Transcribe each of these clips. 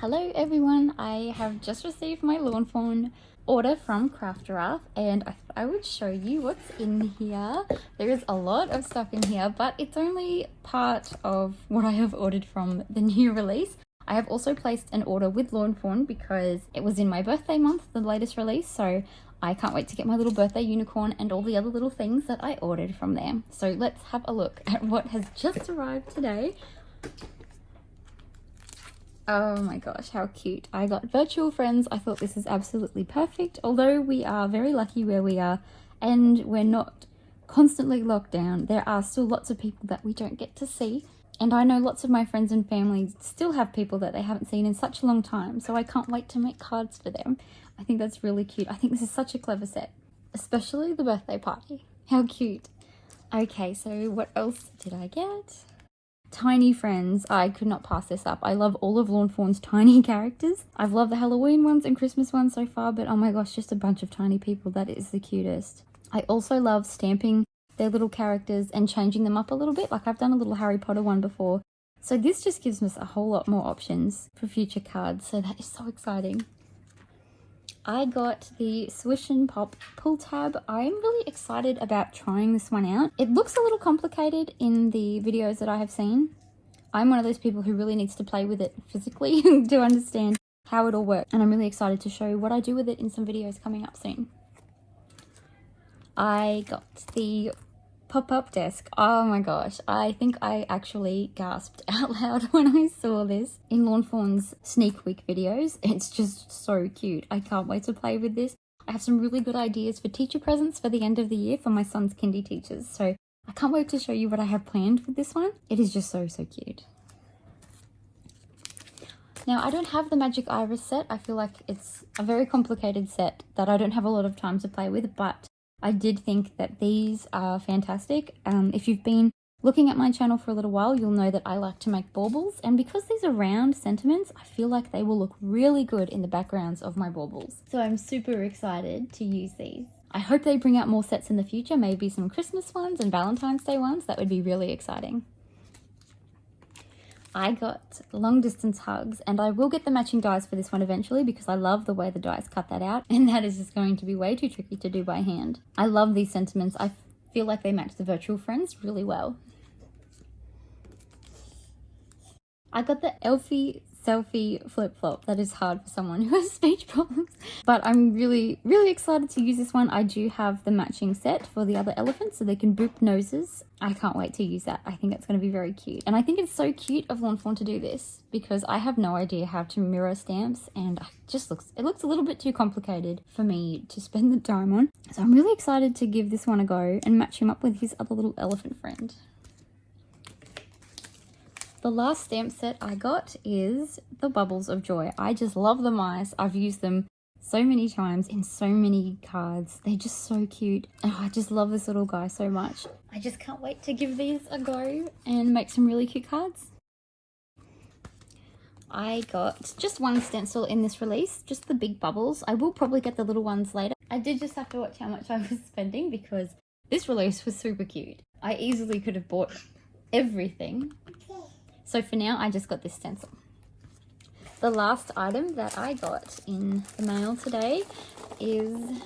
Hello everyone, I have just received my Lawn Fawn order from Craft Giraffe and I thought I would show you what's in here. There is a lot of stuff in here, but it's only part of what I have ordered from the new release. I have also placed an order with Lawn Fawn because it was in my birthday month, the latest release, so I can't wait to get my little birthday unicorn and all the other little things that I ordered from there. So let's have a look at what has just arrived today. Oh my gosh, how cute. I got virtual friends. I thought this is absolutely perfect. Although we are very lucky where we are and we're not constantly locked down, there are still lots of people that we don't get to see. And I know lots of my friends and family still have people that they haven't seen in such a long time, so I can't wait to make cards for them. I think that's really cute. I think this is such a clever set, especially the birthday party. How cute. Okay, so what else did I get? Tiny friends. I could not pass this up. I love all of Lawn Fawn's tiny characters. I've loved the Halloween ones and Christmas ones so far, but oh my gosh, just a bunch of tiny people. That is the cutest. I also love stamping their little characters and changing them up a little bit. Like I've done a little Harry Potter one before. So this just gives us a whole lot more options for future cards. So that is so exciting. I got the Swish and Pop pull tab. I'm really excited about trying this one out. It looks a little complicated in the videos that I have seen. I'm one of those people who really needs to play with it physically to understand how it all works. And I'm really excited to show what I do with it in some videos coming up soon. I got the pop-up desk. Oh my gosh, I think I actually gasped out loud when I saw this in Lawn Fawn's sneak week videos. It's just so cute. I can't wait to play with this. I have some really good ideas for teacher presents for the end of the year for my son's kindy teachers, so I can't wait to show you what I have planned with this one. It is just so cute. Now, I don't have the Magic Iris set. I feel like it's a very complicated set that I don't have a lot of time to play with, but I did think that these are fantastic. If you've been looking at my channel for a little while, you'll know that I like to make baubles, and because these are round sentiments, I feel like they will look really good in the backgrounds of my baubles. So I'm super excited to use these. I hope they bring out more sets in the future, maybe some Christmas ones and Valentine's Day ones. That would be really exciting. I got long distance hugs, and I will get the matching dies for this one eventually because I love the way the dies cut that out, and that is just going to be way too tricky to do by hand. I love these sentiments. I feel like they match the virtual friends really well. I got the Elfie Selfie flip-flop. That is hard for someone who has speech problems, but I'm really excited to use this one. I do have the matching set for the other elephants so they can boop noses. I can't wait to use that. I think it's going to be very cute, and I think it's so cute of Lawn Fawn to do this because I have no idea how to mirror stamps, and it looks a little bit too complicated for me to spend the time on. So I'm really excited to give this one a go and match him up with his other little elephant friend. The last stamp set I got is the Bubbles of Joy. I just love the mice. I've used them so many times in so many cards. They're just so cute. Oh, I just love this little guy so much. I just can't wait to give these a go and make some really cute cards. I got just one stencil in this release, just the big bubbles. I will probably get the little ones later. I did just have to watch how much I was spending because this release was super cute. I easily could have bought everything. So for now, I just got this stencil. The last item that I got in the mail today is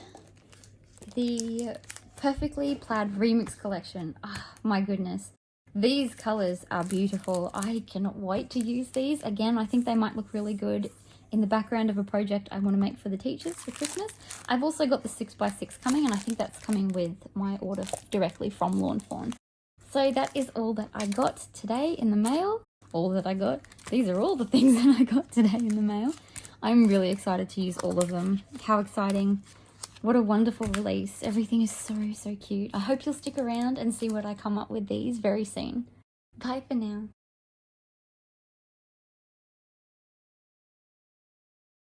the Perfectly Plaid Remix Collection. Oh, my goodness. These colors are beautiful. I cannot wait to use these. Again, I think they might look really good in the background of a project I want to make for the teachers for Christmas. I've also got the 6x6 coming, and I think that's coming with my order directly from Lawn Fawn. So that is all that I got today in the mail. All that I got. These are all the things that I got today in the mail. I'm really excited to use all of them. How exciting. What a wonderful release. Everything is so cute. I hope you'll stick around and see what I come up with these very soon. Bye for now.